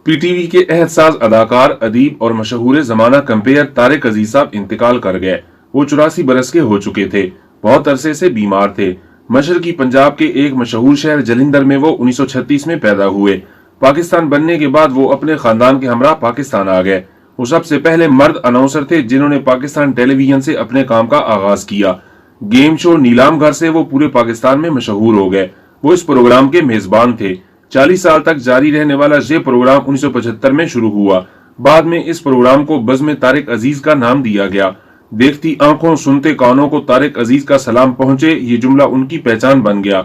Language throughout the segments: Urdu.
پی ٹی وی کے احساس اداکار، ادیب اور مشہور زمانہ کمپیئر طارق عزیز صاحب انتقال کر گئے۔ وہ 84 برس کے ہو چکے تھے۔ بہت عرصے سے بیمار تھے۔ مشرقی پنجاب کے ایک مشہور شہر جلندھر میں وہ 1936 میں پیدا ہوئے۔ پاکستان بننے کے بعد وہ اپنے خاندان کے ہمراہ پاکستان آ گئے۔ وہ سب سے پہلے مرد اناؤنسر تھے جنہوں نے پاکستان ٹیلی ویژن سے اپنے کام کا آغاز کیا۔ گیم شو نیلام گھر سے وہ پورے پاکستان میں مشہور ہو گئے۔ وہ اس پروگرام کے میزبان تھے۔ 40 سال تک جاری رہنے والا یہ پروگرام 1975 میں شروع ہوا۔ بعد میں اس پروگرام کو بزم طارق عزیز کا نام دیا گیا۔ دیکھتی آنکھوں سنتے کانوں کو طارق عزیز کا سلام پہنچے، یہ جملہ ان کی پہچان بن گیا۔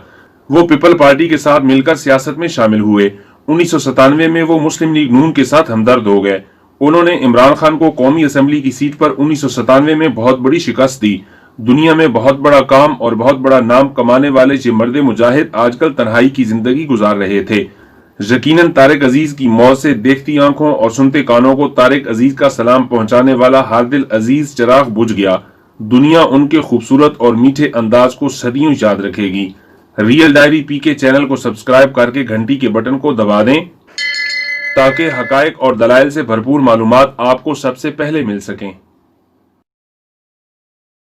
وہ پیپل پارٹی کے ساتھ مل کر سیاست میں شامل ہوئے۔ 1997 میں وہ مسلم لیگ نون کے ساتھ ہمدرد ہو گئے۔ انہوں نے عمران خان کو قومی اسمبلی کی سیٹ پر 1997 میں بہت بڑی شکست دی۔ دنیا میں بہت بڑا کام اور بہت بڑا نام کمانے والے یہ مرد مجاہد آج کل تنہائی کی زندگی گزار رہے تھے۔ یقیناً طارق عزیز کی موت سے دیکھتی آنکھوں اور سنتے کانوں کو طارق عزیز کا سلام پہنچانے والا ہر دل عزیز چراغ بجھ گیا۔ دنیا ان کے خوبصورت اور میٹھے انداز کو صدیوں یاد رکھے گی۔ ریئل ڈائری پی کے چینل کو سبسکرائب کر کے گھنٹی کے بٹن کو دبا دیں تاکہ حقائق اور دلائل سے بھرپور معلومات آپ کو سب سے پہلے مل سکیں۔